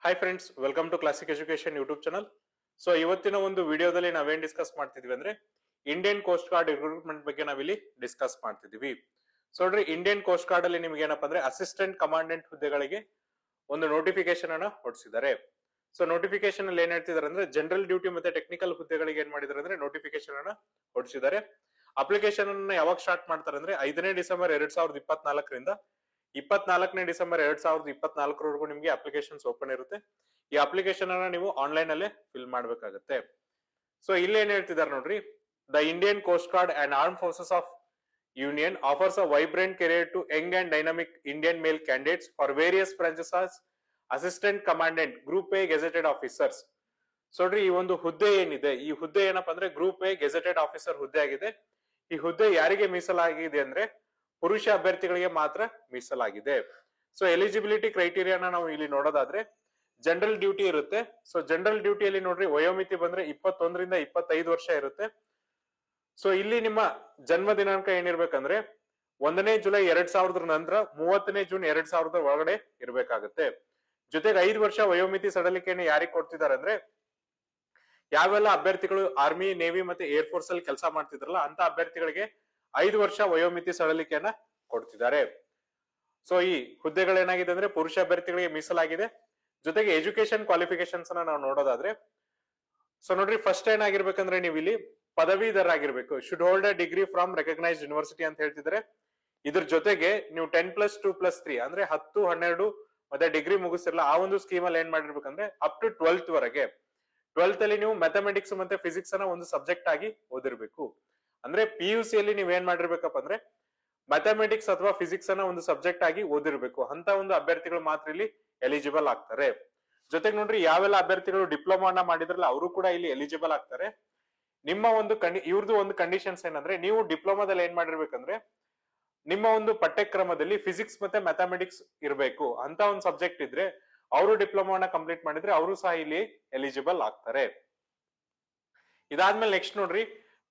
Hi friends, welcome to classic education YouTube channel. So ಇವತ್ತಿನ ಒಂದು ವಿಡಿಯೋದಲ್ಲಿ ನಾವೇನ್ ಡಿಸ್ಕಸ್ ಮಾಡ್ತಿದ್ವಿ ಅಂದ್ರೆ ಇಂಡಿಯನ್ ಕೋಸ್ಟ್ ಗಾರ್ಡ್ ರಿಕ್ರೂಟ್ಮೆಂಟ್ ಬಗ್ಗೆ ನಾವಿಲ್ಲಿ ಡಿಸ್ಕಸ್ ಮಾಡ್ತಿದೀವಿ. ಸೊ ನೋಡ್ರಿ, ಇಂಡಿಯನ್ ಕೋಸ್ಟ್ ಗಾರ್ಡ್ ಅಲ್ಲಿ ನಿಮ್ಗೆ ಏನಪ್ಪಾ ಅಂದ್ರೆ ಅಸಿಸ್ಟೆಂಟ್ ಕಮಾಂಡೆಂಟ್ ಹುದ್ದೆಗಳಿಗೆ ಒಂದು ನೋಟಿಫಿಕೇಶನ್ ಅನ್ನ ಹೊರಡಿಸಿದ್ದಾರೆ. ಸೊ ನೋಟಿಫಿಕೇಶನ್ ಅಲ್ಲಿ ಏನ್ ಹೇಳ್ತಿದಾರೆ ಅಂದ್ರೆ ಜನರಲ್ ಡ್ಯೂಟಿ ಮತ್ತೆ ಟೆಕ್ನಿಕಲ್ ಹುದ್ದೆಗಳಿಗೆ ಏನ್ ಮಾಡಿದಾರೆ ಅಂದ್ರೆ ನೋಟಿಫಿಕೇಶನ್ ಅನ್ನ ಹೊರಡಿಸಿದ್ದಾರೆ. ಅಪ್ಲಿಕೇಶನ್ ಅನ್ನ ಯಾವಾಗ ಸ್ಟಾರ್ಟ್ ಮಾಡ್ತಾರೆ ಅಂದ್ರೆ 5ನೇ ಡಿಸೆಂಬರ್ 2024ರಿಂದ 24ನೇ ಡಿಸೆಂಬರ್ 2024 ನಿಮ್ಗೆ ಅಪ್ಲಿಕೇಶನ್ಸ್ ಓಪನ್ ಇರುತ್ತೆ. ಈ ಅಪ್ಲಿಕೇಶನ್ ಅನ್ನ ನೀವು ಆನ್ಲೈನ್ ಅಲ್ಲೇ ಫಿಲ್ ಮಾಡ್ಬೇಕಾಗತ್ತೆ. ಸೊ ಇಲ್ಲಿ ಏನ್ ಹೇಳ್ತಿದಾರೆ ನೋಡ್ರಿ, the Indian coast guard and arm forces of union offers a vibrant career to young and dynamic Indian male candidates for various branches as assistant commandant, group A gazetted officers. So ನೋಡ್ರಿ, ಈ ಒಂದು ಹುದ್ದೆ ಏನಿದೆ, ಈ ಹುದ್ದೆ ಏನಪ್ಪಾ ಅಂದ್ರೆ group A gazetted officer ಹುದ್ದೆ ಆಗಿದೆ. ಈ ಹುದ್ದೆ ಯಾರಿಗೆ ಮೀಸಲಾಗಿದೆ ಅಂದ್ರೆ ಪುರುಷ ಅಭ್ಯರ್ಥಿಗಳಿಗೆ ಮಾತ್ರ ಮೀಸಲಾಗಿದೆ. ಸೊ ಎಲಿಜಿಬಿಲಿಟಿ ಕ್ರೈಟೀರಿಯಾನ ನಾವು ಇಲ್ಲಿ ನೋಡೋದಾದ್ರೆ ಜನರಲ್ ಡ್ಯೂಟಿ ಇರುತ್ತೆ. ಸೊ ಜನರಲ್ ಡ್ಯೂಟಿಯಲ್ಲಿ ನೋಡ್ರಿ ವಯೋಮಿತಿ ಬಂದ್ರೆ 21ರಿಂದ 25 ವರ್ಷ ಇರುತ್ತೆ. ಸೊ ಇಲ್ಲಿ ನಿಮ್ಮ ಜನ್ಮ ದಿನಾಂಕ ಏನಿರ್ಬೇಕಂದ್ರೆ 1ನೇ ಜುಲೈ 2000 ನಂತರ 30ನೇ ಜೂನ್ 2000 ಒಳಗಡೆ ಇರ್ಬೇಕಾಗತ್ತೆ. ಜೊತೆಗೆ 5 ವರ್ಷ ವಯೋಮಿತಿ ಸಡಲಿಕೆಯನ್ನು ಯಾರಿಗೆ ಕೊಡ್ತಿದ್ದಾರೆ ಅಂದ್ರೆ ಯಾವೆಲ್ಲ ಅಭ್ಯರ್ಥಿಗಳು ಆರ್ಮಿ, ನೇವಿ ಮತ್ತೆ ಏರ್ ಫೋರ್ಸ್ ಅಲ್ಲಿ ಕೆಲಸ ಮಾಡ್ತಿದ್ರಲ್ಲ ಅಂತ ಅಭ್ಯರ್ಥಿಗಳಿಗೆ 5 ವರ್ಷ ವಯೋಮಿತಿ ಸಡಲಿಕೆಯನ್ನ ಕೊಡ್ತಿದ್ದಾರೆ. ಸೊ ಈ ಹುದ್ದೆಗಳೇನಾಗಿದೆ ಅಂದ್ರೆ ಪುರುಷ ಅಭ್ಯರ್ಥಿಗಳಿಗೆ ಮೀಸಲಾಗಿದೆ. ಜೊತೆಗೆ ಎಜುಕೇಶನ್ ಕ್ವಾಲಿಫಿಕೇಶನ್ಸ್ ನಾವು ನೋಡೋದಾದ್ರೆ, ಸೊ ನೋಡ್ರಿ, ಫಸ್ಟ್ ಏನಾಗಿರ್ಬೇಕಂದ್ರೆ ನೀವು ಇಲ್ಲಿ ಪದವೀಧರ ಆಗಿರ್ಬೇಕು. Should hold a degree from recognised university ಅಂತ ಹೇಳ್ತಿದ್ರೆ, ಇದ್ರ ಜೊತೆಗೆ ನೀವು 10+2+3 ಅಂದ್ರೆ 10, 12 ಮತ್ತೆ ಡಿಗ್ರಿ ಮುಗಿಸಿರಲ್ಲ ಆ ಒಂದು ಸ್ಕೀಮ್ ಅಲ್ಲಿ ಏನ್ ಮಾಡಿರ್ಬೇಕಂದ್ರೆ ಅಪ್ ಟು 12th ವರೆಗೆ 12th ಅಲ್ಲಿ ನೀವು ಮ್ಯಾಥಮೆಟಿಕ್ಸ್ ಮತ್ತೆ ಫಿಸಿಕ್ಸ್ ಅನ್ನ ಒಂದು ಸಬ್ಜೆಕ್ಟ್ ಆಗಿ ಓದಿರ್ಬೇಕು. ಅಂದ್ರೆ PUC ಅಲ್ಲಿ ನೀವ್ ಏನ್ ಮಾಡಿರ್ಬೇಕಪ್ಪ ಅಂದ್ರೆ ಮ್ಯಾಥಮೆಟಿಕ್ಸ್ ಅಥವಾ ಫಿಸಿಕ್ಸ್ ಅನ್ನ ಒಂದು ಸಬ್ಜೆಕ್ಟ್ ಆಗಿ ಓದಿರ್ಬೇಕು. ಅಂತ ಒಂದು ಅಭ್ಯರ್ಥಿಗಳು ಮಾತ್ರ ಇಲ್ಲಿ ಎಲಿಜಿಬಲ್ ಆಗ್ತಾರೆ. ಜೊತೆಗೆ ನೋಡ್ರಿ, ಯಾವೆಲ್ಲ ಅಭ್ಯರ್ಥಿಗಳು ಡಿಪ್ಲೊಮಾನ ಮಾಡಿದ್ರಲ್ಲ ಅವರು ಕೂಡ ಇಲ್ಲಿ ಎಲಿಜಿಬಲ್ ಆಗ್ತಾರೆ. ನಿಮ್ಮ ಒಂದು ಇವ್ರದ್ದು ಒಂದು ಕಂಡೀಷನ್ಸ್ ಏನಂದ್ರೆ ನೀವು ಡಿಪ್ಲೊಮಾದಲ್ಲಿ ಏನ್ ಮಾಡಿರ್ಬೇಕಂದ್ರೆ ನಿಮ್ಮ ಒಂದು ಪಠ್ಯಕ್ರಮದಲ್ಲಿ ಫಿಸಿಕ್ಸ್ ಮತ್ತೆ ಮ್ಯಾಥಮೆಟಿಕ್ಸ್ ಇರಬೇಕು ಅಂತ ಒಂದು ಸಬ್ಜೆಕ್ಟ್ ಇದ್ರೆ ಅವರು ಡಿಪ್ಲೊಮಾನ ಕಂಪ್ಲೀಟ್ ಮಾಡಿದ್ರೆ ಅವರು ಸಹ ಇಲ್ಲಿ ಎಲಿಜಿಬಲ್ ಆಗ್ತಾರೆ. ಇದಾದ್ಮೇಲೆ ನೆಕ್ಸ್ಟ್ ನೋಡ್ರಿ,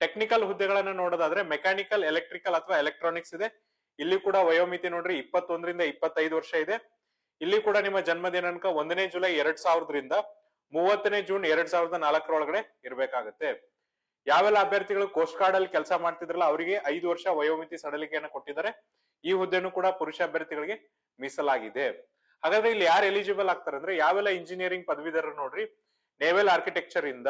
ಟೆಕ್ನಿಕಲ್ ಹುದ್ದೆಗಳನ್ನ ನೋಡೋದಾದ್ರೆ ಮೆಕ್ಯಾನಿಕಲ್, ಎಲೆಕ್ಟ್ರಿಕಲ್ ಅಥವಾ ಎಲೆಕ್ಟ್ರಾನಿಕ್ಸ್ ಇದೆ. ಇಲ್ಲಿ ಕೂಡ ವಯೋಮಿತಿ ನೋಡ್ರಿ 21ರಿಂದ 25 ವರ್ಷ ಇದೆ. ಇಲ್ಲಿ ಕೂಡ ನಿಮ್ಮ ಜನ್ಮ ದಿನಾಂಕ 1ನೇ ಜುಲೈ 2000ರಿಂದ 30ನೇ ಜೂನ್ 2004 ಒಳಗಡೆ ಇರ್ಬೇಕಾಗತ್ತೆ. ಯಾವೆಲ್ಲ ಅಭ್ಯರ್ಥಿಗಳು ಕೋಸ್ಟ್ ಗಾರ್ಡ್ ಅಲ್ಲಿ ಕೆಲಸ ಮಾಡ್ತಿದ್ರಲ್ಲ ಅವರಿಗೆ 5 ವರ್ಷ ವಯೋಮಿತಿ ಸಡಲಿಕೆಯನ್ನು ಕೊಟ್ಟಿದ್ದಾರೆ. ಈ ಹುದ್ದೆನೂ ಕೂಡ ಪುರುಷ ಅಭ್ಯರ್ಥಿಗಳಿಗೆ ಮೀಸಲಾಗಿದೆ. ಹಾಗಾದ್ರೆ ಇಲ್ಲಿ ಯಾರು ಎಲಿಜಿಬಲ್ ಆಗ್ತಾರೆ ಅಂದ್ರೆ ಯಾವೆಲ್ಲ ಇಂಜಿನಿಯರಿಂಗ್ ಪದವೀಧರರು ನೋಡ್ರಿ, ನೇವಲ್ ಆರ್ಕಿಟೆಕ್ಚರ್ ಇಂದ,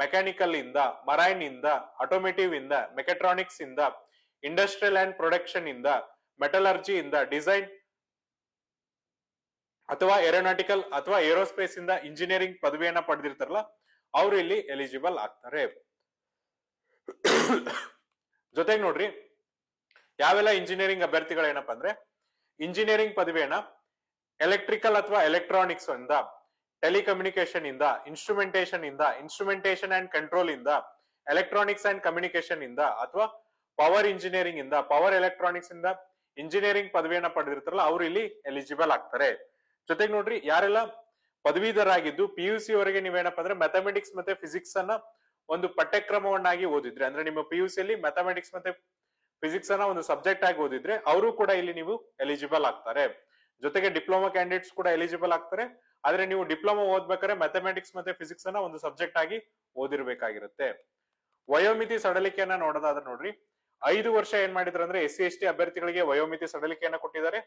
ಮೆಕ್ಯಾನಿಕಲ್ ಇಂದ, ಮರೈನ್ ಇಂದ, ಆಟೋಮೇಟಿವ್ ಇಂದ, ಮೆಕ್ಯಾಟ್ರಾನಿಕ್ಸ್ ಇಂದ, ಇಂಡಸ್ಟ್ರಿಯಲ್ ಅಂಡ್ ಪ್ರೊಡಕ್ಷನ್ ಇಂದ, ಮೆಟಲರ್ಜಿ ಇಂದ, ಡಿಸೈನ್ ಅಥವಾ ಏರೋನಾಟಿಕಲ್ ಅಥವಾ ಏರೋಸ್ಪೇಸ್ ಇಂದ ಇಂಜಿನಿಯರಿಂಗ್ ಪದವಿಯನ್ನ ಪಡೆದಿರ್ತಾರಲ್ಲ ಅವರು ಇಲ್ಲಿ ಎಲಿಜಿಬಲ್ ಆಗ್ತಾರೆ. ಜೊತೆಗೆ ನೋಡ್ರಿ, ಯಾವೆಲ್ಲ ಇಂಜಿನಿಯರಿಂಗ್ ಅಭ್ಯರ್ಥಿಗಳು ಏನಪ್ಪಾ ಅಂದ್ರೆ ಇಂಜಿನಿಯರಿಂಗ್ ಪದವಿಯನ್ನ ಎಲೆಕ್ಟ್ರಿಕಲ್ ಅಥವಾ ಎಲೆಕ್ಟ್ರಾನಿಕ್ಸ್ ಇಂದ, ಟೆಲಿಕಮ್ಯುನಿಕೇಶನ್ ಇಂದ, ಇನ್ಸ್ಟ್ರುಮೆಂಟೇಶನ್ ಅಂಡ್ ಕಂಟ್ರೋಲ್ ಇಂದ, ಎಲೆಕ್ಟ್ರಾನಿಕ್ಸ್ ಅಂಡ್ ಕಮ್ಯುನಿಕೇಶನ್ ಇಂದ ಅಥವಾ ಪವರ್ ಇಂಜಿನಿಯರಿಂಗ್ ಇಂದ, ಪವರ್ ಎಲೆಕ್ಟ್ರಾನಿಕ್ಸ್ ಇಂದ ಇಂಜಿನಿಯರಿಂಗ್ ಪದವಿಯನ್ನ ಪಡೆದಿರ್ತಾರಲ್ಲ ಅವರು ಇಲ್ಲಿ ಎಲಿಜಿಬಲ್ ಆಗ್ತಾರೆ. ಜೊತೆಗೆ ನೋಡ್ರಿ, ಯಾರೆಲ್ಲ ಪದವೀಧರಾಗಿದ್ದು PUC ವರೆಗೆ ನೀವೇನಪ್ಪ ಅಂದ್ರೆ ಮ್ಯಾಥಮೆಟಿಕ್ಸ್ ಮತ್ತೆ ಫಿಸಿಕ್ಸ್ ಅನ್ನ ಒಂದು ಪಠ್ಯಕ್ರಮವನ್ನಾಗಿ ಓದಿದ್ರೆ, ಅಂದ್ರೆ ನಿಮ್ಮ PUC ಅಲ್ಲಿ ಮ್ಯಾಥಮೆಟಿಕ್ಸ್ ಮತ್ತೆ ಫಿಸಿಕ್ಸ್ ಅನ್ನ ಒಂದು ಸಬ್ಜೆಕ್ಟ್ ಆಗಿ ಓದಿದ್ರೆ ಅವರು ಕೂಡ ಇಲ್ಲಿ ನೀವು ಎಲಿಜಿಬಲ್ ಆಗ್ತಾರೆ. ಜೊತೆಗೆ ಡಿಪ್ಲೊಮಾ ಕ್ಯಾಂಡಿಡೇಟ್ಸ್ ಕೂಡ ಎಲಿಜಿಬಲ್ ಆಗ್ತಾರೆ. ಆದ್ರೆ ನೀವು ಡಿಪ್ಲೊಮಾ ಓದ್ಬೇಕಾದ್ರೆ ಮ್ಯಾಥಮೆಟಿಕ್ಸ್ ಮತ್ತೆ ಫಿಸಿಕ್ಸ್ ಅನ್ನ ಒಂದು ಸಬ್ಜೆಕ್ಟ್ ಆಗಿ ಓದಿರ್ಬೇಕಾಗಿರುತ್ತೆ. ವಯೋಮಿತಿ ಸಡಲಿಕೆಯನ್ನ ನೋಡೋದಾದ್ರೆ ನೋಡ್ರಿ, 5 ವರ್ಷ ಏನ್ ಮಾಡಿದ್ರು ಅಂದ್ರೆ SC/ST ಅಭ್ಯರ್ಥಿಗಳಿಗೆ ವಯೋಮಿತಿ ಸಡಲಿಕೆಯನ್ನ ಕೊಟ್ಟಿದ್ದಾರೆ.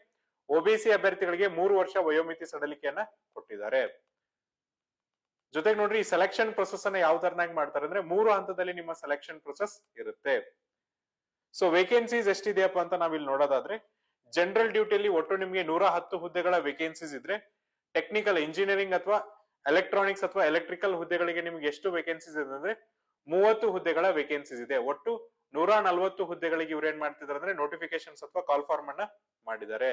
OBC ಅಭ್ಯರ್ಥಿಗಳಿಗೆ 3 ವರ್ಷ ವಯೋಮಿತಿ ಸಡಲಿಕೆಯನ್ನ ಕೊಟ್ಟಿದ್ದಾರೆ. ಜೊತೆಗೆ ನೋಡ್ರಿ, ಈ ಸೆಲೆಕ್ಷನ್ ಪ್ರೊಸೆಸ್ ಅನ್ನ ಯಾವ ತರನಾಗಿ ಮಾಡ್ತಾರೆ ಅಂದ್ರೆ 3 ಹಂತದಲ್ಲಿ ನಿಮ್ಮ ಸೆಲೆಕ್ಷನ್ ಪ್ರೊಸೆಸ್ ಇರುತ್ತೆ. ಸೊ ವೇಕೆನ್ಸೀಸ್ ಎಷ್ಟಿದೆಯಪ್ಪ ಅಂತ ನಾವಿಲ್ಲಿ ನೋಡೋದಾದ್ರೆ ಜನರಲ್ ಡ್ಯೂಟಿಯಲ್ಲಿ ಒಟ್ಟು ನಿಮಗೆ 110 ಹುದ್ದೆಗಳ ವೇಕೆನ್ಸೀಸ್ ಇದ್ರೆ, ಟೆಕ್ನಿಕಲ್ ಇಂಜಿನಿಯರಿಂಗ್ ಅಥವಾ ಎಲೆಕ್ಟ್ರಾನಿಕ್ಸ್ ಅಥವಾ ಎಲೆಕ್ಟ್ರಿಕಲ್ ಹುದ್ದೆಗಳಿಗೆ ನಿಮ್ಗೆ ಎಷ್ಟು ವೇಕೆನ್ಸೀಸ್ ಇದೆ ಅಂದ್ರೆ 30 ಹುದ್ದೆಗಳ ವೇಕೆನ್ಸೀಸ್ ಇದೆ. ಒಟ್ಟು 140 ಹುದ್ದೆಗಳಿಗೆ ಇವ್ರು ಏನ್ ಮಾಡ್ತಿದ್ದಾರೆ ಅಂದ್ರೆ ನೋಟಿಫಿಕೇಶನ್ಸ್ ಅಥವಾ ಕಾಲ್ ಫಾರ್ಮ್ ಅನ್ನ ಮಾಡಿದ್ದಾರೆ.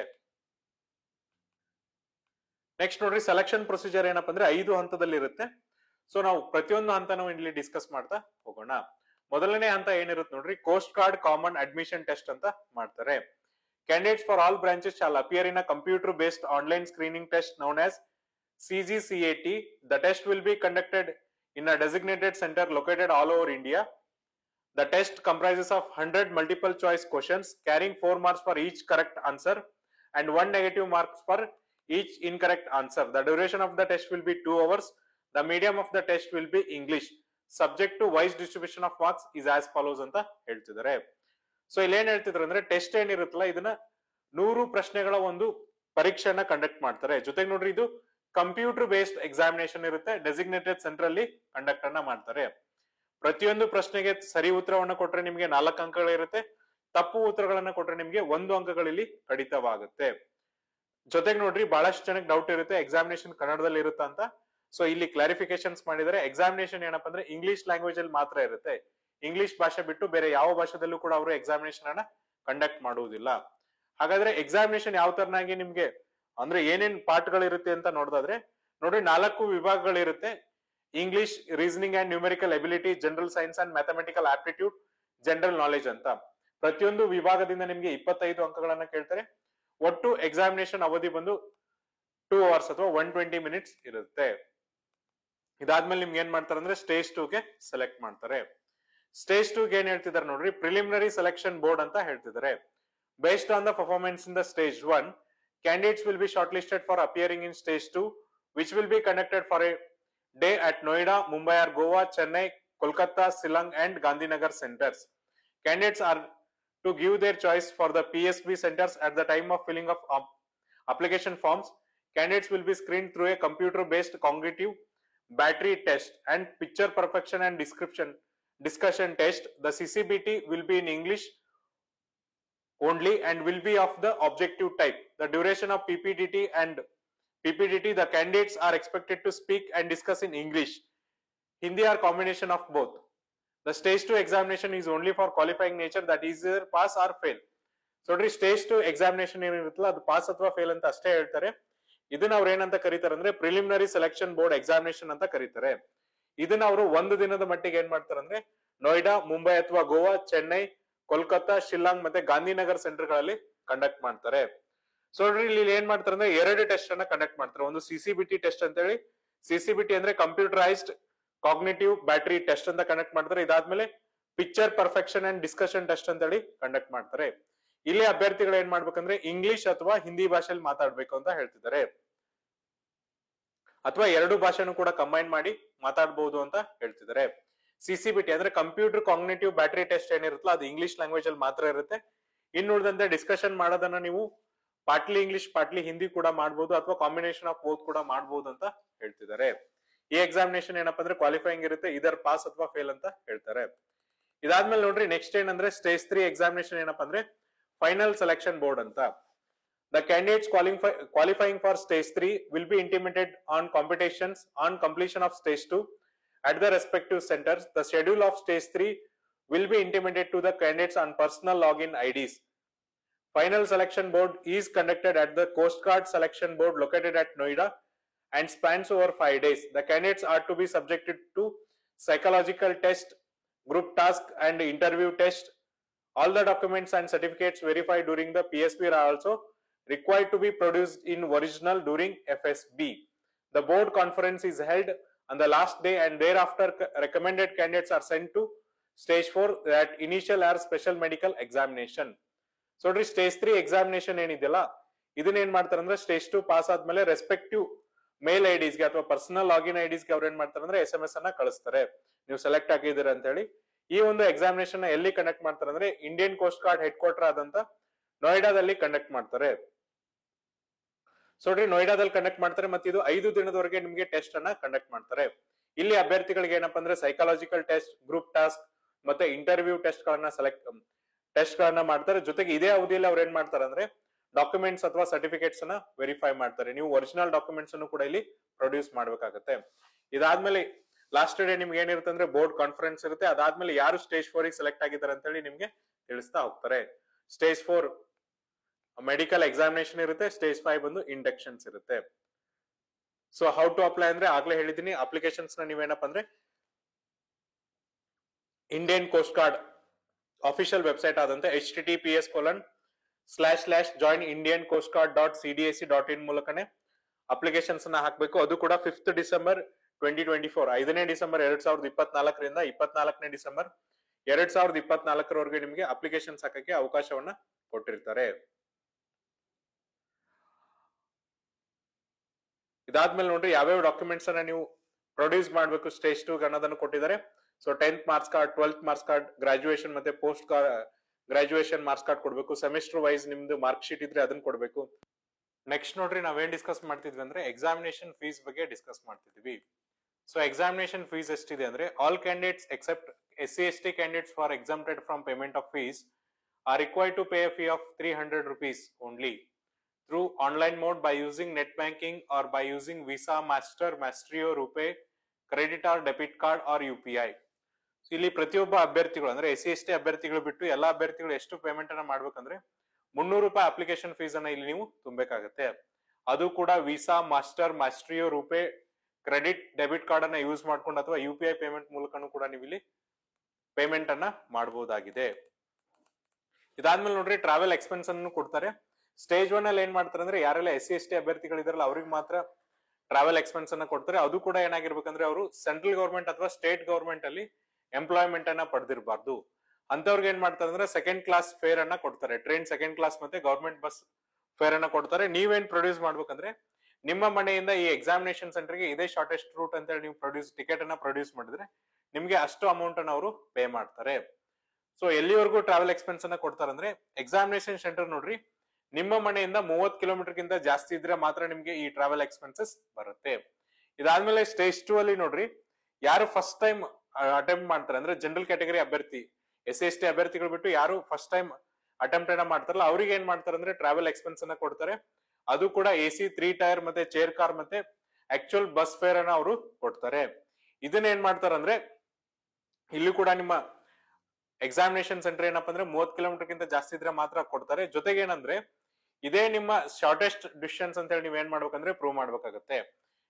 ನೆಕ್ಸ್ಟ್ ನೋಡ್ರಿ, ಸೆಲೆಕ್ಷನ್ ಪ್ರೊಸೀಜರ್ ಏನಪ್ಪಾ ಅಂದ್ರೆ 5 ಹಂತದಲ್ಲಿ ಇರುತ್ತೆ. ಸೊ ನಾವು ಪ್ರತಿಯೊಂದು ಹಂತ ನಾವು ಇಲ್ಲಿ ಡಿಸ್ಕಸ್ ಮಾಡ್ತಾ ಹೋಗೋಣ. ಮೊದಲನೇ ಹಂತ ಏನಿರುತ್ತೆ ನೋಡ್ರಿ, coast guard common admission test ಅಂತ ಮಾಡ್ತಾರೆ. Candidates for all branches shall appear in a computer-based online screening test known as CGCAT. The test will be conducted in a designated center located all over India. The test comprises of 100 multiple choice questions carrying 4 marks for each correct answer and 1 negative marks for each incorrect answer. The duration of the test will be 2 hours. The medium of the test will be English. Subject to wise distribution of marks is as follows ಅಂತ ಹೇಳ್ತಿದ್ದಾರೆ. So ಇಲ್ಲಿ ಏನ್ ಹೇಳ್ತಿದ್ರು ಅಂದ್ರೆ test ಏನಿರುತ್ತಲ್ಲ ಇದನ್ನ 100 ಪ್ರಶ್ನೆಗಳ ಒಂದು ಪರೀಕ್ಷೆಯನ್ನ conduct ಮಾಡ್ತಾರೆ. ಜೊತೆಗೆ ನೋಡ್ರಿ ಇದು ಕಂಪ್ಯೂಟರ್ ಬೇಸ್ಡ್ ಎಕ್ಸಾಮಿನೇಷನ್ ಇರುತ್ತೆ. ಡೆಸಿಗ್ನೇಟೆಡ್ ಸೆಂಟರ್ ಅಲ್ಲಿ ಕಂಡಕ್ಟ್ ಅನ್ನ ಮಾಡ್ತಾರೆ. ಪ್ರತಿಯೊಂದು ಪ್ರಶ್ನೆಗೆ ಸರಿ ಉತ್ತರವನ್ನ ಕೊಟ್ರೆ ನಿಮ್ಗೆ 4 ಅಂಕಗಳಿರುತ್ತೆ. ತಪ್ಪು ಉತ್ತರಗಳನ್ನ ಕೊಟ್ರೆ ನಿಮ್ಗೆ 1 ಅಂಕಗಳಲ್ಲಿ ಕಡಿತವಾಗುತ್ತೆ. ಜೊತೆಗೆ ನೋಡ್ರಿ ಬಹಳಷ್ಟು ಜನಕ್ಕೆ ಡೌಟ್ ಇರುತ್ತೆ ಎಕ್ಸಾಮಿನೇಷನ್ ಕನ್ನಡದಲ್ಲಿ ಇರುತ್ತಾ ಅಂತ. ಸೊ ಇಲ್ಲಿ ಕ್ಲಾರಿಫಿಕೇಶನ್ಸ್ ಮಾಡಿದರೆ ಎಕ್ಸಾಮಿನೇಷನ್ ಏನಪ್ಪಾ ಅಂದ್ರೆ ಇಂಗ್ಲಿಷ್ ಲ್ಯಾಂಗ್ವೇಜ್ ಅಲ್ಲಿ ಮಾತ್ರ ಇರುತ್ತೆ. ಇಂಗ್ಲಿಷ್ ಭಾಷೆ ಬಿಟ್ಟು ಬೇರೆ ಯಾವ ಭಾಷೆದಲ್ಲೂ ಕೂಡ ಅವರು ಎಕ್ಸಾಮಿನೇಷನ್ ಅನ್ನ ಕಂಡಕ್ಟ್ ಮಾಡುವುದಿಲ್ಲ. ಹಾಗಾದ್ರೆ ಎಕ್ಸಾಮಿನೇಷನ್ ಯಾವ ತರನಾಗಿ ನಿಮ್ಗೆ ಅಂದ್ರೆ ಏನೇನ್ ಪಾಠಗಳಿರುತ್ತೆ ಅಂತ ನೋಡೋದಾದ್ರೆ ನೋಡ್ರಿ 4 ವಿಭಾಗಗಳಿರುತ್ತೆ. English, reasoning and numerical ability, general science and mathematical aptitude, general knowledge ಅಂತ. ಪ್ರತಿಯೊಂದು ವಿಭಾಗದಿಂದ ನಿಮ್ಗೆ 25 ಅಂಕಗಳನ್ನ ಕೇಳ್ತಾರೆ. ಒಟ್ಟು ಎಕ್ಸಾಮಿನೇಷನ್ ಅವಧಿ ಬಂದು 2 ಅವರ್ಸ್ ಅಥವಾ 120 ಮಿನಿಟ್ಸ್ ಇರುತ್ತೆ. ಇದಾದ್ಮೇಲೆ ನಿಮ್ಗೆ ಏನ್ ಮಾಡ್ತಾರೆ ಅಂದ್ರೆ ಸ್ಟೇಜ್ 2 ಗೆ ಸೆಲೆಕ್ಟ್ ಮಾಡ್ತಾರೆ. ಸ್ಟೇಜ್ 2 ಗೆ ಏನ್ ಹೇಳ್ತಿದ್ದಾರೆ ನೋಡ್ರಿ, ಪ್ರಿಲಿಮಿನರಿ ಸೆಲೆಕ್ಷನ್ ಬೋರ್ಡ್ ಅಂತ ಹೇಳ್ತಿದ್ದಾರೆ. Based on the performance in the stage 1, candidates will be shortlisted for appearing in stage 2, which will be conducted for a day at Noida, Mumbai or Goa, Chennai, Kolkata, Shillong and Gandhinagar centers. Candidates are to give their choice for the PSB centers at the time of filling of application forms. Candidates will be screened through a computer-based cognitive battery test and picture perfection and discussion test. The CCBT will be in English only and will be of the objective type. The duration of PPDT, the candidates are expected to speak and discuss in English, Hindi or combination of both. The stage 2 examination is only for qualifying nature, that is either pass or fail. So stage 2 examination ಏನಿರುತ್ತಲ್ಲ ಅದು pass ಅಥವಾ fail ಅಂತ ಅಷ್ಟೇ ಹೇಳ್ತಾರೆ. ಇದನ್ನ ಅವ್ರು ಏನಂತ ಕರೀತಾರೆ ಅಂದ್ರೆ ಪ್ರಿಲಿಮಿನರಿ ಸೆಲೆಕ್ಷನ್ ಬೋರ್ಡ್ ಎಕ್ಸಾಮಿನೇಷನ್ ಅಂತ ಕರೀತಾರೆ. ಇದನ್ನ ಅವರು 1 ದಿನದ ಮಟ್ಟಿಗೆ ಏನ್ ಮಾಡ್ತಾರೆ ಅಂದ್ರೆ ನೋಯ್ಡಾ, ಮುಂಬೈ ಅಥವಾ ಗೋವಾ, ಚೆನ್ನೈ, ಕೋಲ್ಕತ್ತಾ, ಶಿಲ್ಲಾಂಗ್ ಮತ್ತೆ ಗಾಂಧಿನಗರ್ ಸೆಂಟರ್ ಗಳಲ್ಲಿ ಕಂಡಕ್ಟ್ ಮಾಡ್ತಾರೆ. ಸೊ ಇಲ್ಲಿ ಏನ್ ಮಾಡ್ತಾರೆ ಅಂದ್ರೆ 2 ಟೆಸ್ಟ್ ಅನ್ನ ಕಂಡಕ್ಟ್ ಮಾಡ್ತಾರೆ. ಒಂದು CCBT ಟೆಸ್ಟ್ ಅಂತ ಹೇಳಿ, CCBT ಅಂದ್ರೆ ಕಂಪ್ಯೂಟರೈಸ್ಡ್ ಕಾಗ್ನಿಟಿವ್ ಬ್ಯಾಟರಿ ಟೆಸ್ಟ್ ಅಂತ ಕಂಡಕ್ಟ್ ಮಾಡ್ತಾರೆ. ಇದಾದ್ಮೇಲೆ picture perfection and discussion test ಅಂತ ಹೇಳಿ ಕಂಡಕ್ಟ್ ಮಾಡ್ತಾರೆ. ಇಲ್ಲಿ ಅಭ್ಯರ್ಥಿಗಳು ಏನ್ ಮಾಡ್ಬೇಕಂದ್ರೆ ಇಂಗ್ಲಿಷ್ ಅಥವಾ ಹಿಂದಿ ಭಾಷೆಯಲ್ಲಿ ಮಾತಾಡ್ಬೇಕು ಅಂತ ಹೇಳ್ತಿದ್ದಾರೆ, ಅಥವಾ 2 ಭಾಷೆನೂ ಕೂಡ ಕಂಬೈನ್ ಮಾಡಿ ಮಾತಾಡಬಹುದು ಅಂತ ಹೇಳ್ತಿದ್ದಾರೆ. CCBT ಅಂದ್ರೆ ಕಂಪ್ಯೂಟರ್ ಕಾಗ್ನಿಟಿವ್ ಬ್ಯಾಟರಿ ಟೆಸ್ಟ್ ಏನಿರುತ್ತಲ್ಲ ಅದು ಇಂಗ್ಲಿಷ್ ಲ್ಯಾಂಗ್ವೇಜ್ ಅಲ್ಲಿ ಮಾತ್ರ ಇರುತ್ತೆ. ಇನ್ನುಳಿದಂತೆ ಡಿಸ್ಕಷನ್ ಮಾಡೋದನ್ನ ನೀವು ಪಾರ್ಟ್ಲಿ ಇಂಗ್ಲಿಷ್ ಪಾರ್ಟ್ಲಿ ಹಿಂದಿ ಕೂಡ ಮಾಡಬಹುದು ಅಥವಾ ಕಾಂಬಿನೇಷನ್ ಆಫ್ ಬೋತ್ ಕೂಡ ಮಾಡಬಹುದು ಅಂತ ಹೇಳ್ತಿದ್ದಾರೆ. ಈ ಎಕ್ಸಾಮಿನೇಷನ್ ಏನಪ್ಪಾ ಅಂದ್ರೆ ಕ್ವಾಲಿಫೈಯಿಂಗ್ ಇರುತ್ತೆ, ಇದರ್ ಪಾಸ್ ಅಥವಾ ಫೇಲ್ ಅಂತ ಹೇಳ್ತಾರೆ. ಇದಾದ್ಮೇಲೆ ನೋಡ್ರಿ ನೆಕ್ಸ್ಟ್ ಏನಂದ್ರೆ ಸ್ಟೇಜ್ 3 ಎಕ್ಸಾಮಿನೇಷನ್ ಏನಪ್ಪಾ ಅಂದ್ರೆ ಫೈನಲ್ ಸೆಲೆಕ್ಷನ್ ಬೋರ್ಡ್ ಅಂತ. The candidates qualifying for stage 3 will be intimated on competitions on completion of stage 2 at the respective centers. The schedule of stage 3 will be intimated to the candidates on personal login IDs. Final selection board is conducted at the Coast Guard selection board located at Noida and spans over 5 days. The candidates are to be subjected to psychological test, group task and interview test. All the documents and certificates verified during the PSB are also required to be produced in original during FSB. The board conference is held on the last day and thereafter recommended candidates are sent to stage 4, that initial or special medical examination. So stage 3 examination ಏನಿದೆಯಲ್ಲ ಇದನ್ನ ಏನ್ ಮಾಡ್ತಾರೆ ಅಂದ್ರೆ stage 2 pass ಆದ್ಮೇಲೆ respective ಮೇಲ್ IDs ಗೆ ಅಥವಾ personal login IDs ಗೆ ಅವ್ರು ಏನ್ ಮಾಡ್ತಾರೆ ಅಂದ್ರೆ SMS ಅನ್ನ ಕಳಿಸ್ತಾರೆ, ನೀವು ಸೆಲೆಕ್ಟ್ ಆಗಿದ್ದೀರಾ ಅಂತ ಹೇಳಿ. ಈ ಒಂದು ಎಕ್ಸಾಮಿನೇಷನ್ ಎಲ್ಲಿ ಕಂಡಕ್ಟ್ ಮಾಡ್ತಾರೆ ಅಂದ್ರೆ Indian coast guard head quarter ಆದಂತ ನೋಯ್ಡಾದಲ್ಲಿ ಕಂಡಕ್ಟ್ ಮಾಡ್ತಾರೆ. ಸೊ ನೋಯ್ಡಾದಲ್ಲಿ ಕಂಡಕ್ಟ್ ಮಾಡ್ತಾರೆ ಮತ್ತೆ ಇದು 5 ದಿನದವರೆಗೆ ನಿಮ್ಗೆ ಟೆಸ್ಟ್ ಅನ್ನ ಕಂಡಕ್ಟ್ ಮಾಡ್ತಾರೆ. ಇಲ್ಲಿ ಅಭ್ಯರ್ಥಿಗಳಿಗೆ ಏನಪ್ಪಾ ಅಂದ್ರೆ ಸೈಕಾಲಜಿಕಲ್ ಟೆಸ್ಟ್, ಗ್ರೂಪ್ ಟಾಸ್ಕ್ ಮತ್ತೆ ಇಂಟರ್ವ್ಯೂ ಟೆಸ್ಟ್ ಗಳನ್ನ ಮಾಡ್ತಾರೆ. ಜೊತೆಗೆ ಇದೇ ಅವಧಿಯಲ್ಲಿ ಅವ್ರು ಏನ್ ಮಾಡ್ತಾರೆ ಅಂದ್ರೆ ಡಾಕ್ಯುಮೆಂಟ್ಸ್ ಅಥವಾ ಸರ್ಟಿಫಿಕೇಟ್ಸ್ ಅನ್ನ ವೆರಿಫೈ ಮಾಡ್ತಾರೆ. ನೀವು ಒರಿಜಿನಲ್ ಡಾಕ್ಯುಮೆಂಟ್ಸ್ ಅನ್ನು ಕೂಡ ಇಲ್ಲಿ ಪ್ರೊಡ್ಯೂಸ್ ಮಾಡ್ಬೇಕಾಗತ್ತೆ. ಇದಾದ್ಮೇಲೆ ಲಾಸ್ಟ್ ಡೇ ನಿಮ್ಗೆ ಏನಿರುತ್ತೆ ಅಂದ್ರೆ ಬೋರ್ಡ್ ಕಾನ್ಫರೆನ್ಸ್ ಇರುತ್ತೆ. ಅದಾದ್ಮೇಲೆ ಯಾರು ಸ್ಟೇಜ್ 4 ಗೆ ಸೆಲೆಕ್ಟ್ ಆಗಿದ್ದಾರೆ ಅಂತ ಹೇಳಿ ನಿಮ್ಗೆ ತಿಳಿಸ್ತಾ ಹೋಗ್ತಾರೆ. ಸ್ಟೇಜ್ 4 ಮೆಡಿಕಲ್ ಎಕ್ಸಾಮಿನೇಷನ್ ಇರುತ್ತೆ, ಸ್ಟೇಜ್ 5 ಬಂದು ಇಂಡಕ್ಷನ್ಸ್ ಇರುತ್ತೆ. ಸೊ ಹೌ ಟು ಅಪ್ಲೈ ಅಂದ್ರೆ ಆಗ್ಲೇ ಹೇಳಿದೀನಿ, ಅಪ್ಲಿಕೇಶನ್ಸ್ ನ ನೀವೇನಪ್ಪ ಅಂದ್ರೆ Indian coast guard official website ಆದಂತೆ https://joinindiancoastguard.cdac.in ಮೂಲಕನೇ ಅಪ್ಲಿಕೇಶನ್ಸ್ ನ ಹಾಕ್ಬೇಕು. ಅದು ಕೂಡ 5th ಡಿಸೆಂಬರ್ 2024, 5ನೇ ಡಿಸೆಂಬರ್ 2024 ರಿಂದ 24ನೇ ಡಿಸೆಂಬರ್ 2024 ನಿಮಗೆ ಅಪ್ಲಿಕೇಶನ್ಸ್ ಹಾಕಕ್ಕೆ ಅವಕಾಶವನ್ನ ಕೊಟ್ಟಿರ್ತಾರೆ. ಇದಾದ್ಮೇಲೆ ನೋಡ್ರಿ ಯಾವ್ಯಾವ ಡಾಕ್ಯುಮೆಂಟ್ಸ್ ಅನ್ನ ನೀವು ಪ್ರೊಡ್ಯೂಸ್ ಮಾಡಬೇಕು ಸ್ಟೇಜ್ 2 ಅನ್ನೋದನ್ನು ಕೊಟ್ಟಿದ್ದಾರೆ. So 10th marks card, 12th marks card, graduation ಮತ್ತೆ ಪೋಸ್ಟ್ ಗ್ರಾಜುಯೇಷನ್ ಮಾರ್ಕ್ಸ್ ಕಾರ್ಡ್ ಕೊಡ್ಬೇಕು. ಸೆಮಿಸ್ಟರ್ ವೈಸ್ ನಿಮ್ದು ಮಾರ್ಕ್ ಶೀಟ್ ಇದ್ರೆ ಅದನ್ನ ಕೊಡ್ಬೇಕು. ನೆಕ್ಸ್ಟ್ ನೋಡ್ರಿ ನಾವೇನ್ ಡಿಸ್ಕಸ್ ಮಾಡ್ತಿದ್ವಿ ಅಂದ್ರೆ ಎಕ್ಸಾಮಿನೇಷನ್ ಫೀಸ್ ಬಗ್ಗೆ ಡಿಸ್ಕಸ್ ಮಾಡ್ತಿದ್ವಿ. ಸೊ ಎಕ್ಸಾಮಿನೇಷನ್ ಫೀಸ್ ಎಷ್ಟಿದೆ ಅಂದ್ರೆ all candidates except SC/ST candidates for exempted from payment of fees are required to pay a fee of 300 rupees only through online mode by using net banking or by using Visa, Master, Mastrio, RuPay, credit or debit card or UPI. ಇಲ್ಲಿ ಪ್ರತಿಯೊಬ್ಬ ಅಭ್ಯರ್ಥಿಗಳು ಅಂದ್ರೆ SC/ST ಅಭ್ಯರ್ಥಿಗಳು ಬಿಟ್ಟು ಎಲ್ಲಾ ಅಭ್ಯರ್ಥಿಗಳು ಎಷ್ಟು payment ಅನ್ನ ಮಾಡ್ಬೇಕಂದ್ರೆ 300 ರೂಪಾಯಿ ಅಪ್ಲಿಕೇಶನ್ ಫೀಸ್ ಅನ್ನ ಇಲ್ಲಿ ನೀವು ತುಂಬಬೇಕಾಗತ್ತೆ. ಅದು ಕೂಡ Visa, Master, Maestro, RuPay, credit, debit card ಅನ್ನ ಯೂಸ್ ಮಾಡ್ಕೊಂಡು ಅಥವಾ UPI ಪೇಮೆಂಟ್ ಮೂಲಕನೂ ಕೂಡ ನೀವು ಇಲ್ಲಿ ಪೇಮೆಂಟ್ ಅನ್ನ ಮಾಡಬಹುದಾಗಿದೆ. ಇದಾದ್ಮೇಲೆ ನೋಡ್ರಿ ಟ್ರಾವೆಲ್ ಎಕ್ಸ್ಪೆನ್ಸ್ ಅನ್ನು ಕೊಡ್ತಾರೆ. ಸ್ಟೇಜ್ 1 ಅಲ್ಲಿ ಏನ್ ಮಾಡ್ತಾರೆ ಅಂದ್ರೆ ಯಾರೆಲ್ಲ SC/ST ಅಭ್ಯರ್ಥಿಗಳಿದಾರಲ್ಲ ಅವ್ರಿಗೆ ಮಾತ್ರ ಟ್ರಾವೆಲ್ ಎಕ್ಸ್ಪೆನ್ಸ್ ಅನ್ನ ಕೊಡ್ತಾರೆ. ಅದು ಕೂಡ ಏನಾಗಿರ್ಬೇಕಂದ್ರೆ ಅವರು ಸೆಂಟ್ರಲ್ ಗವರ್ಮೆಂಟ್ ಅಥವಾ ಸ್ಟೇಟ್ ಗವರ್ಮೆಂಟ್ ಅಲ್ಲಿ ಎಂಪ್ಲಾಯ್ಮೆಂಟ್ ಅನ್ನ ಪಡೆದಿರಬಾರ್ದು. ಅಂತವ್ರಿಗೆ ಏನ್ ಮಾಡ್ತಾರೆ ಅಂದ್ರೆ ಸೆಕೆಂಡ್ ಕ್ಲಾಸ್ ಫೇರ್ ಅನ್ನ ಕೊಡ್ತಾರೆ. ಟ್ರೈನ್ ಸೆಕೆಂಡ್ ಕ್ಲಾಸ್ ಮತ್ತೆ ಗವರ್ಮೆಂಟ್ ಬಸ್ ಫೇರ್ ಅನ್ನ ಕೊಡ್ತಾರೆ. ನೀವೇನ್ ಪ್ರೊಡ್ಯೂಸ್ ಮಾಡ್ಬೇಕಂದ್ರೆ ನಿಮ್ಮ ಮನೆಯಿಂದ ಈ ಎಕ್ಸಾಮಿನೇಷನ್ ಸೆಂಟರ್ ಗೆ ಇದೇ ಶಾರ್ಟೆಸ್ಟ್ ರೂಟ್ ಅಂತ ಹೇಳಿ ನೀವು ಟಿಕೆಟ್ ಅನ್ನ ಪ್ರೊಡ್ಯೂಸ್ ಮಾಡಿದ್ರೆ ನಿಮ್ಗೆ ಅಷ್ಟು ಅಮೌಂಟ್ ಅನ್ನ ಅವರು ಪೇ ಮಾಡ್ತಾರೆ. ಸೊ ಎಲ್ಲಿವರೆಗೂ ಟ್ರಾವೆಲ್ ಎಕ್ಸ್ಪೆನ್ಸ್ ಅನ್ನ ಕೊಡ್ತಾರೆ ಅಂದ್ರೆ ಎಕ್ಸಾಮಿನೇಷನ್ ಸೆಂಟರ್ ನೋಡ್ರಿ ನಿಮ್ಮ ಮನೆಯಿಂದ 30 ಕಿಲೋಮೀಟರ್ ಗಿಂತ ಜಾಸ್ತಿ ಇದ್ರೆ ಮಾತ್ರ ನಿಮ್ಗೆ ಈ ಟ್ರಾವೆಲ್ ಎಕ್ಸ್ಪೆನ್ಸಸ್ ಬರುತ್ತೆ. ಇದಾದ್ಮೇಲೆ ಸ್ಟೇಜ್ 2 ಅಲ್ಲಿ ನೋಡ್ರಿ ಯಾರು ಫಸ್ಟ್ ಟೈಮ್ ಅಟೆಂಪ್ಟ್ ಮಾಡ್ತಾರೆ ಅಂದ್ರೆ ಜನರಲ್ ಕ್ಯಾಟಗರಿ ಅಭ್ಯರ್ಥಿ SC/ST ಅಭ್ಯರ್ಥಿಗಳು ಬಿಟ್ಟು ಯಾರು ಫಸ್ಟ್ ಟೈಮ್ ಅಟೆಂಪ್ಟ್ ಅನ್ನ ಮಾಡ್ತಾರಲ್ಲ ಅವ್ರಿಗೆ ಏನ್ ಮಾಡ್ತಾರೆ ಅಂದ್ರೆ ಟ್ರಾವೆಲ್ ಎಕ್ಸ್ಪೆನ್ಸ್ ಅನ್ನ ಕೊಡ್ತಾರೆ. ಅದು ಕೂಡ AC 3 ಟೈರ್ ಮತ್ತೆ ಚೇರ್ ಕಾರ್ ಮತ್ತೆ ಆಕ್ಚುಯಲ್ ಬಸ್ ಫೇರ್ ಅನ್ನ ಅವರು ಕೊಡ್ತಾರೆ. ಇದನ್ನ ಏನ್ ಮಾಡ್ತಾರೆ ಅಂದ್ರೆ ಇಲ್ಲಿ ಕೂಡ ನಿಮ್ಮ ಎಕ್ಸಾಮಿನೇಷನ್ ಸೆಂಟರ್ ಏನಪ್ಪಾ ಅಂದ್ರೆ 30 ಕಿಲೋಮೀಟರ್ ಗಿಂತ ಜಾಸ್ತಿ ಇದ್ರೆ ಮಾತ್ರ ಕೊಡ್ತಾರೆ. ಜೊತೆಗೆ ಏನಂದ್ರೆ ಇದೇ ನಿಮ್ಮ ಶಾರ್ಟೆಸ್ಟ್ ಡಿಸ್ಟೆನ್ಸ್ ಅಂತ ಹೇಳಿ ನೀವ್ ಏನ್ ಮಾಡ್ಬೇಕಂದ್ರೆ ಪ್ರೂವ್ ಮಾಡ್ಬೇಕಾಗತ್ತೆ.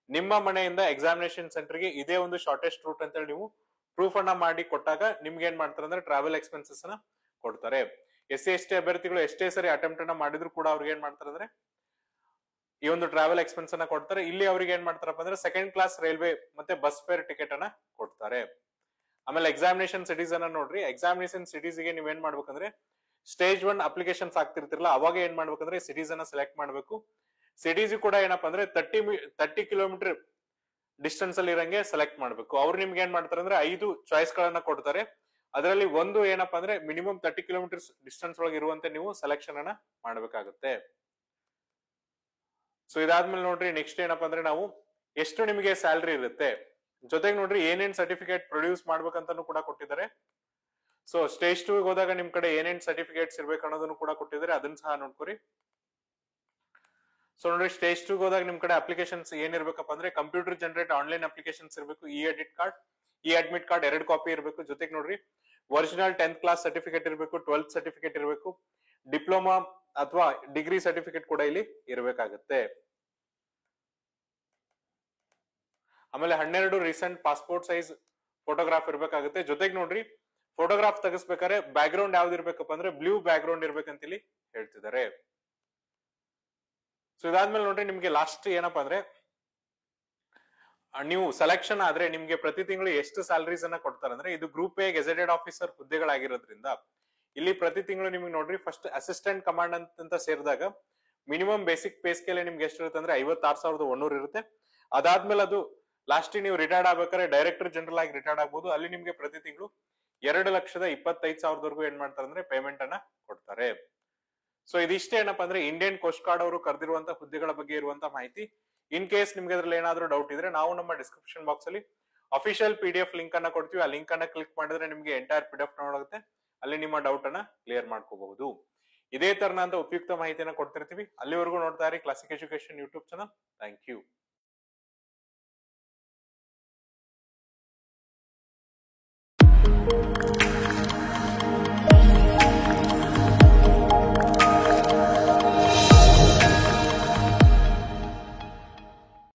ನಿಮ್ಮ ಮನೆಯಿಂದ ಎಕ್ಸಾಮಿನೇಷನ್ ಸೆಂಟರ್ ಗೆ ಇದೇ ಒಂದು ಶಾರ್ಟೆಸ್ಟ್ ರೂಟ್ ಅಂತ ಹೇಳಿ ನೀವು ಪ್ರೂಫ್ ಅನ್ನ ಮಾಡಿ ಕೊಟ್ಟಾಗ ನಿಮ್ಗೆ ಏನ್ ಮಾಡ್ತಾರೆ ಅಂದ್ರೆ ಟ್ರಾವೆಲ್ ಎಕ್ಸ್ಪೆನ್ಸಸ್ ಅನ್ನ ಕೊಡ್ತಾರೆ. SC/ST ಅಭ್ಯರ್ಥಿಗಳು ಎಷ್ಟೇ ಸರಿ ಅಟೆಂಪ್ಟ್ ಅನ್ನ ಮಾಡಿದ್ರು ಕೂಡ ಅವ್ರಿಗೆ ಏನ್ ಮಾಡ್ತಾರೆ ಅಂದ್ರೆ ಈ ಒಂದು ಟ್ರಾವೆಲ್ ಎಕ್ಸ್ಪೆನ್ಸ್ ಅನ್ನ ಕೊಡ್ತಾರೆ. ಇಲ್ಲಿ ಅವ್ರಿಗೆ ಏನ್ ಮಾಡ್ತಾರಪ್ಪ ಅಂದ್ರೆ ಸೆಕೆಂಡ್ ಕ್ಲಾಸ್ ರೈಲ್ವೆ ಮತ್ತೆ ಬಸ್ ಫೇರ್ ಟಿಕೆಟ್ ಅನ್ನ ಕೊಡ್ತಾರೆ. ಆಮೇಲೆ ಎಕ್ಸಾಮಿನೇಷನ್ ಸಿಟೀಸ್ ಅನ್ನ ನೋಡ್ರಿ. ಎಕ್ಸಾಮಿನೇಷನ್ ಸಿಟೀಸ್ ಗೆ ನೀವ್ ಏನ್ ಮಾಡ್ಬೇಕಂದ್ರೆ ಸ್ಟೇಜ್ 1 ಅಪ್ಲಿಕೇಶನ್ಸ್ ಆಗ್ತಿರ್ತಿರಲ್ಲ ಅವಾಗ ಏನ್ ಮಾಡ್ಬೇಕಂದ್ರೆ ಸಿಟೀಸ್ ಅನ್ನ ಸೆಲೆಕ್ಟ್ ಮಾಡ್ಬೇಕು. ಸಿಟೀಸ್ ಕೂಡ ಏನಪ್ಪಾ ಅಂದ್ರೆ 30 ಕಿಲೋಮೀಟರ್ ಡಿಸ್ಟೆನ್ಸ್ ಅಲ್ಲಿ ಇರಂಗೆ ಸೆಲೆಕ್ಟ್ ಮಾಡ್ಬೇಕು. ಅವ್ರು ನಿಮ್ಗೆ ಏನ್ ಮಾಡ್ತಾರೆ ಅಂದ್ರೆ 5 ಚಾಯ್ಸ್ ಗಳನ್ನ ಕೊಡ್ತಾರೆ. ಅದರಲ್ಲಿ ಒಂದು ಏನಪ್ಪಾ ಅಂದ್ರೆ ಮಿನಿಮಮ್ 30 ಕಿಲೋಮೀಟರ್ ಡಿಸ್ಟೆನ್ಸ್ ಒಳಗೆ ಇರುವಂತೆ ನೀವು ಸೆಲೆಕ್ಷನ್ ಅನ್ನ ಮಾಡ್ಬೇಕಾಗುತ್ತೆ. ಸೊ ಇದಾದ್ಮೇಲೆ ನೋಡ್ರಿ ನೆಕ್ಸ್ಟ್ ಏನಪ್ಪಾ ಅಂದ್ರೆ ನಾವು ಎಷ್ಟು ನಿಮಗೆ ಸ್ಯಾಲರಿ ಇರುತ್ತೆ, ಜೊತೆಗೆ ನೋಡ್ರಿ ಏನೇನ್ ಸರ್ಟಿಫಿಕೇಟ್ ಪ್ರೊಡ್ಯೂಸ್ ಮಾಡ್ಬೇಕಂತಾನು ಕೂಡ ಕೊಟ್ಟಿದ್ದಾರೆ. ಸೊ ಸ್ಟೇಜ್ 2 ಹೋದಾಗ ನಿಮ್ ಕಡೆ ಏನೇನ್ ಸರ್ಟಿಫಿಕೇಟ್ಸ್ ಇರ್ಬೇಕು ಅನ್ನೋದನ್ನು ಕೂಡ ಕೊಟ್ಟಿದ್ದಾರೆ, ಅದನ್ನ ಸಹ ನೋಡ್ಕೊರಿ. ಸೊ ನೋಡ್ರಿ ಸ್ಟೇಜ್ 2 ಹೋದಾಗ ನಿಮ್ ಕಡೆ ಅಪ್ಲಿಕೇಶನ್ಸ್ ಏನಿರ್ಬೇಕಪ್ಪ ಅಂದ್ರೆ ಕಂಪ್ಯೂಟರ್ ಜನರೇಟ್ ಆನ್ಲೈನ್ ಅಪ್ಲಿಕೇಶನ್ಸ್ ಇರಬೇಕು, edit card, admit card 2 copy ಇರಬೇಕು. ಜೊತೆಗೆ ನೋಡ್ರಿ ಒರಿಜಿನಲ್ 10th ಕ್ಲಾಸ್ ಸರ್ಟಿಫಿಕೇಟ್ ಇರಬೇಕು, 12th ಸರ್ಟಿಫಿಕೇಟ್ ಇರಬೇಕು, ಡಿಪ್ಲೊಮಾ ಅಥವಾ ಡಿಗ್ರಿ ಸರ್ಟಿಫಿಕೇಟ್ ಕೂಡ ಇಲ್ಲಿ ಇರಬೇಕಾಗುತ್ತೆ. ಆಮೇಲೆ 12 ರೀಸೆಂಟ್ ಪಾಸ್ಪೋರ್ಟ್ ಸೈಜ್ ಫೋಟೋಗ್ರಾಫ್ ಇರ್ಬೇಕಾಗುತ್ತೆ. ಜೊತೆಗೆ ನೋಡ್ರಿ ಫೋಟೋಗ್ರಾಫ್ ತೆಗಿಸ್ಬೇಕಾದ್ರೆ ಬ್ಯಾಕ್ ಗ್ರೌಂಡ್ ಯಾವ್ದು ಇರ್ಬೇಕಪ್ಪ ಅಂದ್ರೆ ಬ್ಲೂ ಬ್ಯಾಕ್ ಗ್ರೌಂಡ್ ಇರ್ಬೇಕಂತ ಇಲ್ಲಿ ಹೇಳ್ತಿದ್ದಾರೆ. ಸೊ ಇದಾದ್ಮೇಲೆ ನೋಡ್ರಿ ನಿಮ್ಗೆ ಲಾಸ್ಟ್ ಏನಪ್ಪಾ ಅಂದ್ರೆ ನೀವು ಸೆಲೆಕ್ಷನ್ ಆದ್ರೆ ನಿಮ್ಗೆ ಪ್ರತಿ ತಿಂಗಳು ಎಷ್ಟು ಸ್ಯಾಲರೀಸ್ ಅನ್ನ ಕೊಡ್ತಾರೆ ಅಂದ್ರೆ ಇದು ಗ್ರೂಪ್ ಎ ಗೆಜೆಟೆಡ್ ಆಫೀಸರ್ ಹುದ್ದೆಗಳಾಗಿರೋದ್ರಿಂದ ಇಲ್ಲಿ ಪ್ರತಿ ತಿಂಗಳು ನಿಮ್ಗೆ ನೋಡ್ರಿ ಫಸ್ಟ್ ಅಸಿಸ್ಟೆಂಟ್ ಕಮಾಂಡೆಂಟ್ ಅಂತ ಸೇರಿದಾಗ ಮಿನಿಮಮ್ ಬೇಸಿಕ್ ಪೇ ಸ್ಕೇಲ್ ನಿಮ್ಗೆ ಎಷ್ಟು ಇರುತ್ತೆ ಅಂದ್ರೆ 56,100 ಇರುತ್ತೆ. ಅದಾದ್ಮೇಲೆ ಅದು ಲಾಸ್ಟ್ ನೀವು ರಿಟೈರ್ಡ್ ಆಗ್ಬೇಕಾದ್ರೆ ಡೈರೆಕ್ಟರ್ ಜನರಲ್ ಆಗಿ ರಿಟೈರ್ಡ್ ಆಗ್ಬಹುದು. ಅಲ್ಲಿ ನಿಮ್ಗೆ ಪ್ರತಿ ತಿಂಗಳು 2,25,000 ಏನ್ ಮಾಡ್ತಾರೆ ಅಂದ್ರೆ ಪೇಮೆಂಟ್ ಅನ್ನ ಕೊಡ್ತಾರೆ. ಸೊ ಇದಿಷ್ಟೇ ಏನಪ್ಪಾ ಅಂದ್ರೆ ಇಂಡಿಯನ್ ಕೋಸ್ಟ್ ಗಾರ್ಡ್ ಅವರು ಕರೆದಿರುವಂತ ಹುದ್ದೆಗಳ ಬಗ್ಗೆ ಇರುವಂತ ಮಾಹಿತಿ. ಇನ್ ಕೇಸ್ ನಿಮ್ಗೆ ಅದ್ರಲ್ಲಿ ಏನಾದ್ರೂ ಡೌಟ್ ಇದ್ರೆ ನಾವು ನಮ್ಮ ಡಿಸ್ಕ್ರಿಪ್ಷನ್ ಬಾಕ್ಸ್ ಅಲ್ಲಿ ಅಫಿಷಿಯಲ್ PDF ಲಿಂಕ್ ಅನ್ನ ಕೊಡ್ತೀವಿ. ಆ ಲಿಂಕ್ ಅನ್ನ ಕ್ಲಿಕ್ ಮಾಡಿದ್ರೆ ನಿಮ್ಗೆ ಎಂಟೈರ್ PDF ನೋಡುತ್ತೆ, ಅಲ್ಲಿ ನಿಮ್ಮ ಡೌಟ್ ಅನ್ನ ಕ್ಲಿಯರ್ ಮಾಡ್ಕೋಬಹುದು. ಇದೇ ತರನಾದ ಉಪಯುಕ್ತ ಮಾಹಿತಿಯನ್ನ ಕೊಡ್ತಿರ್ತೀವಿ. ಅಲ್ಲಿವರೆಗೂ ನೋಡ್ತಾ ಇರಿ classic education YouTube channel. Thank you.